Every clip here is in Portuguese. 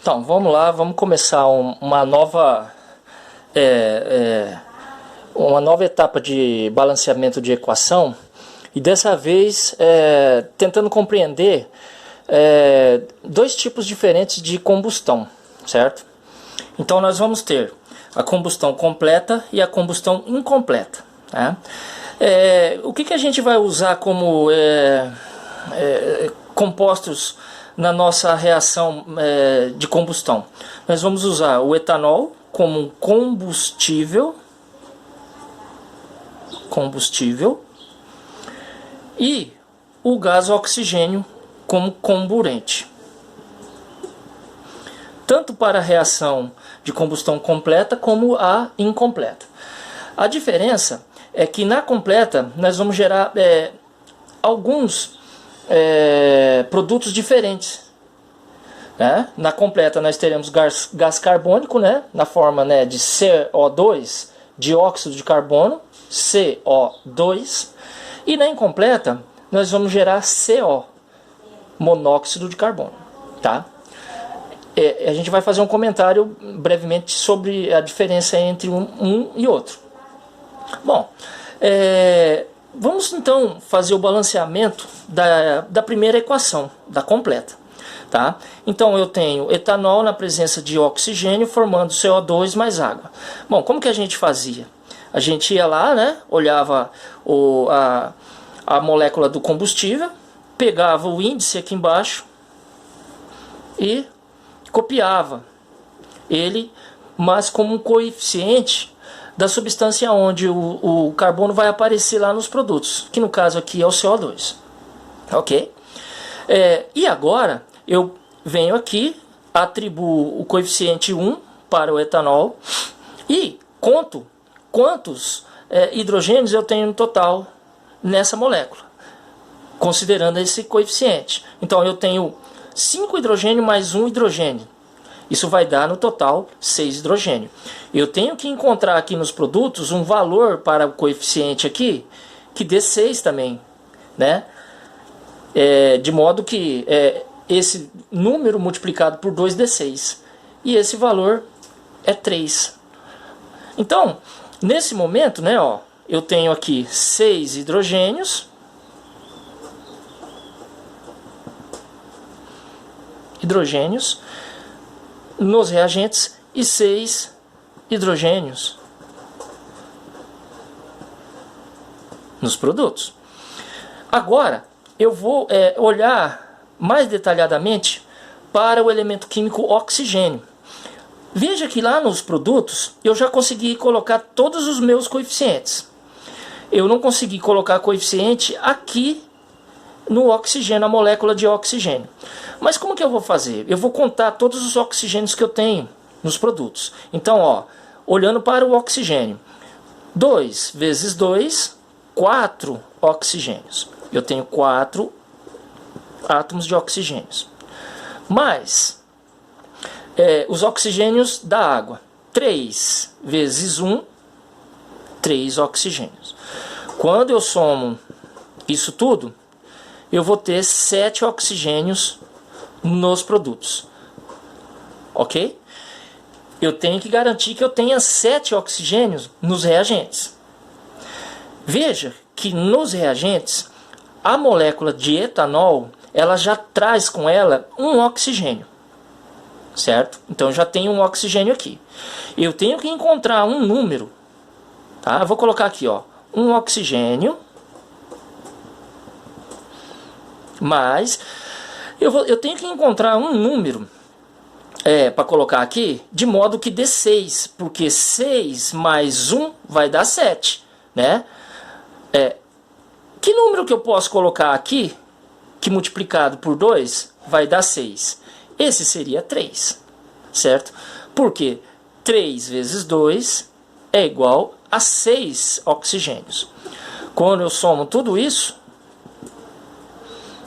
Então, vamos lá, vamos começar uma nova etapa de balanceamento de equação, e dessa vez tentando compreender dois tipos diferentes de combustão, certo? Então nós vamos ter a combustão completa e a combustão incompleta, né? O que a gente vai usar como compostos na nossa reação de combustão? Nós vamos usar o etanol como um combustível e o gás oxigênio como comburente, tanto para a reação de combustão completa como a incompleta. A diferença é que na completa nós vamos gerar alguns produtos diferentes, né? Na completa nós teremos gás carbônico, né? Na forma, né, de CO2, dióxido de carbono, CO2, e na incompleta nós vamos gerar CO, monóxido de carbono, tá? A gente vai fazer um comentário brevemente sobre a diferença entre um e outro. Bom, vamos então fazer o balanceamento da primeira equação, da completa, tá? Então eu tenho etanol na presença de oxigênio formando CO2 mais água. Bom, como que a gente fazia? A gente ia lá, né, olhava a molécula do combustível, pegava o índice aqui embaixo e copiava ele, mas como um coeficiente da substância onde o carbono vai aparecer lá nos produtos, que no caso aqui é o CO2. Ok? E agora eu venho aqui, atribuo o coeficiente 1 para o etanol e conto quantos hidrogênios eu tenho no total nessa molécula, considerando esse coeficiente. Então eu tenho 5 hidrogênio mais 1 hidrogênio. Isso vai dar no total 6 hidrogênio. Eu tenho que encontrar aqui nos produtos um valor para o coeficiente aqui que dê 6 também, né? De modo que esse número multiplicado por 2 dê 6. E esse valor é 3. Então, nesse momento, né, ó, eu tenho aqui 6 hidrogênios nos reagentes e 6 hidrogênios nos produtos. Agora eu vou olhar mais detalhadamente para o elemento químico oxigênio. Veja que lá nos produtos eu já consegui colocar todos os meus coeficientes. Eu não consegui colocar coeficiente aqui no oxigênio, na molécula de oxigênio. Mas como que eu vou fazer? Eu vou contar todos os oxigênios que eu tenho nos produtos. Então, ó, olhando para o oxigênio, 2 vezes 2, 4 oxigênios. Eu tenho 4 átomos de oxigênios. Mais os oxigênios da água. 3 vezes 1, 3 oxigênios. Quando eu somo isso tudo, eu vou ter 7 oxigênios nos produtos. Ok? Eu tenho que garantir que eu tenha 7 oxigênios nos reagentes. Veja que nos reagentes, a molécula de etanol, ela já traz com ela um oxigênio. Certo? Então eu já tenho um oxigênio aqui. Eu tenho que encontrar um número. Tá? Eu vou colocar aqui, ó, um oxigênio mais eu tenho que encontrar um número para colocar aqui, de modo que dê 6, porque 6 mais 1 vai dar 7, né? Que número que eu posso colocar aqui, que multiplicado por 2 vai dar 6? Esse seria 3, certo? Porque 3 vezes 2 é igual a 6 oxigênios. Quando eu somo tudo isso,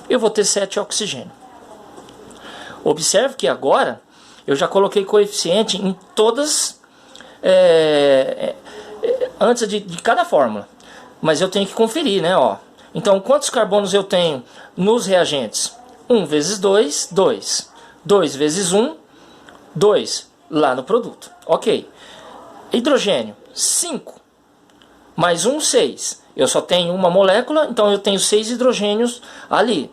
eu vou ter 7 oxigênio. Observe que agora eu já coloquei coeficiente em todas, antes de cada fórmula. Mas eu tenho que conferir, né? Ó. Então, quantos carbonos eu tenho nos reagentes? 1 vezes 2, 2. 2 vezes 1, 2 lá no produto. Ok. Hidrogênio, 5. Mais 1, 6. Eu só tenho uma molécula, então eu tenho 6 hidrogênios ali,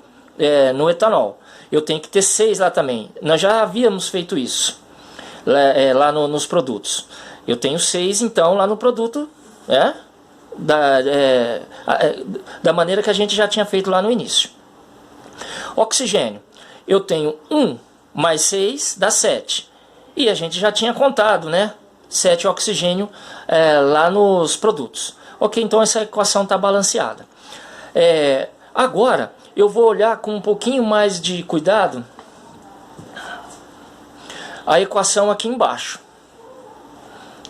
no etanol. Eu tenho que ter 6 lá também. Nós já havíamos feito isso lá nos produtos. Eu tenho 6 então lá no produto, da maneira que a gente já tinha feito lá no início. Oxigênio, eu tenho 1 mais 6 dá 7. E a gente já tinha contado, né? 7 oxigênio lá nos produtos. Ok, então essa equação está balanceada. Agora eu vou olhar com um pouquinho mais de cuidado a equação aqui embaixo,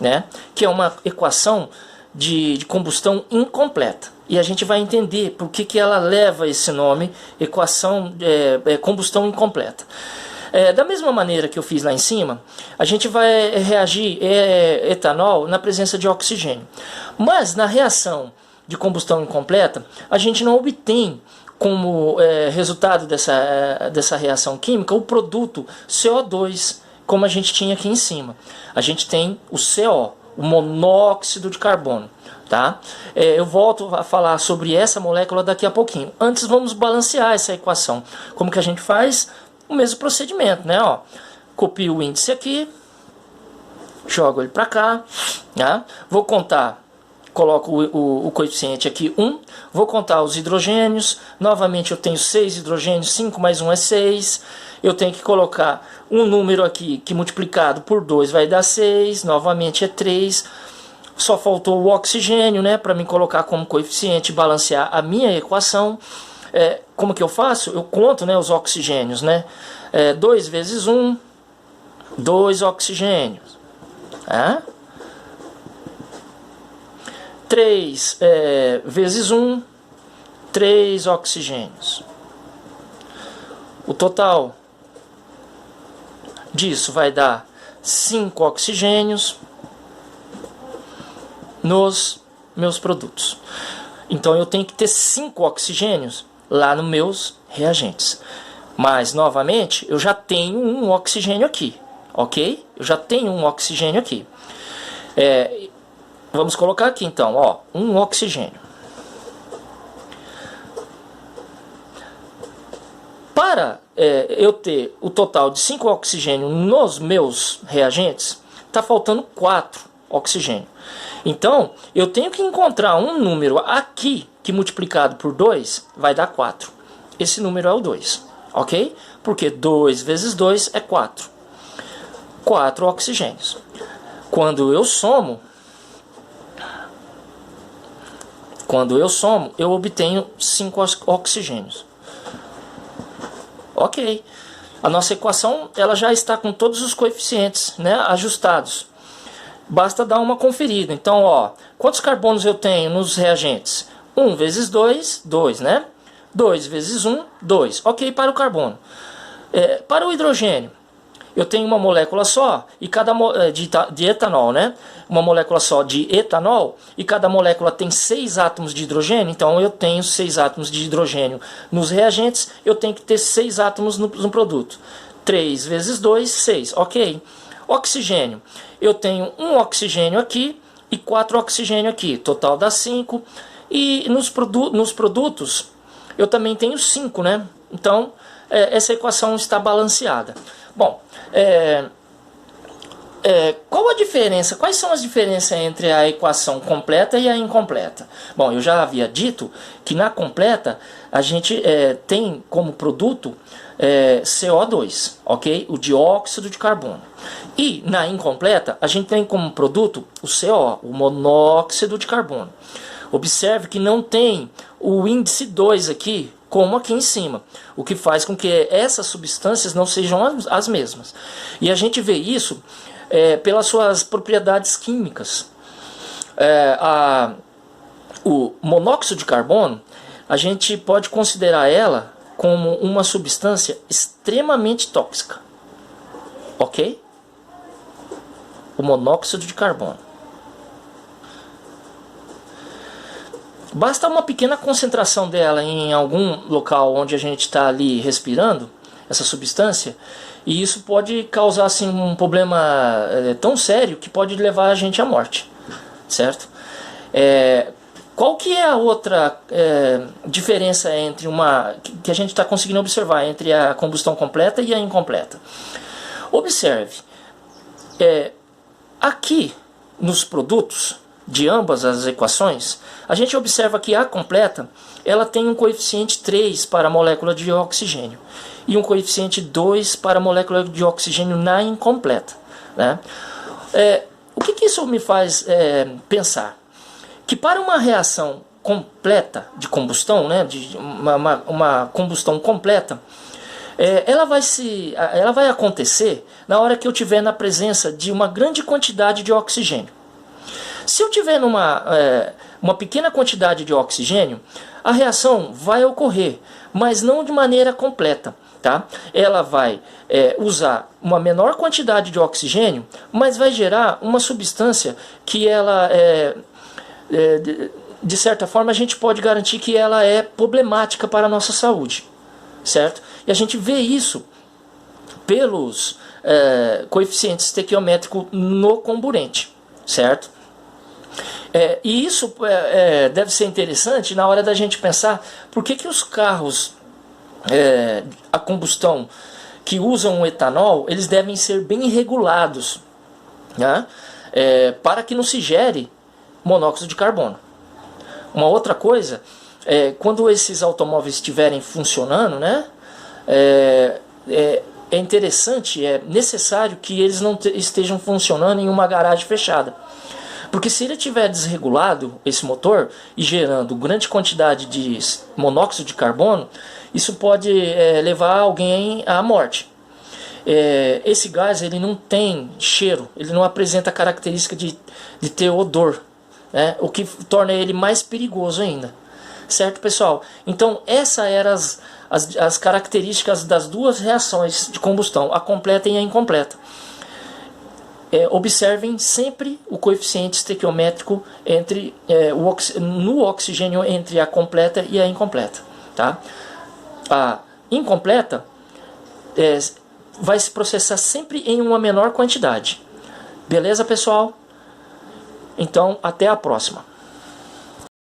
né? Que é uma equação de combustão incompleta. E a gente vai entender por que ela leva esse nome, equação combustão incompleta. Da mesma maneira que eu fiz lá em cima, a gente vai reagir etanol na presença de oxigênio. Mas na reação de combustão incompleta, a gente não obtém como resultado dessa reação química o produto CO2, como a gente tinha aqui em cima. A gente tem o CO, o monóxido de carbono. Tá? Eu volto a falar sobre essa molécula daqui a pouquinho. Antes vamos balancear essa equação. Como que a gente faz? O mesmo procedimento, né? Ó, copio o índice aqui, jogo ele para cá, né? Vou contar, coloco o coeficiente aqui 1, vou contar os hidrogênios, novamente eu tenho 6 hidrogênios, 5 mais 1 é 6, eu tenho que colocar um número aqui que multiplicado por 2 vai dar 6, novamente é 3, só faltou o oxigênio, né, para me colocar como coeficiente e balancear a minha equação. Como que eu faço? Eu conto, né, os oxigênios, né? 2 vezes 1, 2 oxigênios. 3 vezes 1, 3 oxigênios. O total disso vai dar 5 oxigênios nos meus produtos. Então eu tenho que ter 5 oxigênios lá nos meus reagentes. Mas, novamente, eu já tenho um oxigênio aqui, ok? Eu já tenho um oxigênio aqui. Vamos colocar aqui, então, ó, um oxigênio. Para eu ter o total de 5 oxigênios nos meus reagentes, está faltando 4 oxigênios. Então, eu tenho que encontrar um número aqui que multiplicado por 2 vai dar 4. Esse número é o 2, ok? Porque 2 vezes 2 é 4. 4 oxigênios. Quando eu somo, eu obtenho 5 oxigênios. Ok. A nossa equação ela já está com todos os coeficientes, né, ajustados. Basta dar uma conferida. Então, ó, quantos carbonos eu tenho nos reagentes? 1 vezes 2, 2, né? 2 vezes 1, 2. Ok, para o carbono. Para o hidrogênio, eu tenho uma molécula só e de etanol, né? Uma molécula só de etanol e cada molécula tem 6 átomos de hidrogênio. Então, eu tenho 6 átomos de hidrogênio nos reagentes, eu tenho que ter 6 átomos no produto. 3 vezes 2, 6. Ok. Oxigênio. Eu tenho um oxigênio aqui e 4 oxigênio aqui. Total dá 5. E nos produtos eu também tenho 5, né? Então, essa equação está balanceada. Bom, qual a diferença? Quais são as diferenças entre a equação completa e a incompleta? Bom, eu já havia dito que na completa a gente tem como produto CO2, ok? O dióxido de carbono. E na incompleta a gente tem como produto o CO, o monóxido de carbono. Observe que não tem o índice 2 aqui, como aqui em cima, o que faz com que essas substâncias não sejam as mesmas. E a gente vê isso pelas suas propriedades químicas. O monóxido de carbono, a gente pode considerar ela como uma substância extremamente tóxica, ok? O monóxido de carbono. Basta uma pequena concentração dela em algum local onde a gente está ali respirando, essa substância, e isso pode causar assim, um problema tão sério que pode levar a gente à morte, certo? Qual que é a outra diferença entre que a gente está conseguindo observar entre a combustão completa e a incompleta? Observe, aqui nos produtos de ambas as equações, a gente observa que a completa ela tem um coeficiente 3 para a molécula de oxigênio e um coeficiente 2 para a molécula de oxigênio na incompleta, né? O que isso me faz pensar? Que para uma reação completa de combustão, né, de uma combustão completa, ela vai acontecer na hora que eu tiver na presença de uma grande quantidade de oxigênio. Se eu tiver uma pequena quantidade de oxigênio, a reação vai ocorrer, mas não de maneira completa. Tá? Ela vai usar uma menor quantidade de oxigênio, mas vai gerar uma substância que ela de certa forma a gente pode garantir que ela é problemática para a nossa saúde, certo? E a gente vê isso pelos coeficientes estequiométricos no comburente, certo? E isso deve ser interessante na hora da gente pensar por que os carros a combustão que usam o etanol, eles devem ser bem regulados, né? Para que não se gere monóxido de carbono. Uma outra coisa, quando esses automóveis estiverem funcionando, né, é interessante, é necessário que eles não estejam funcionando em uma garagem fechada. Porque se ele estiver desregulado, esse motor, e gerando grande quantidade de monóxido de carbono, isso pode levar alguém à morte. Esse gás ele não tem cheiro, ele não apresenta a característica de ter odor, né? O que torna ele mais perigoso ainda. Certo, pessoal? Então, essas eram as características das duas reações de combustão, a completa e a incompleta. Observem sempre o coeficiente estequiométrico no oxigênio entre a completa e a incompleta. Tá? A incompleta vai se processar sempre em uma menor quantidade. Beleza, pessoal? Então, até a próxima.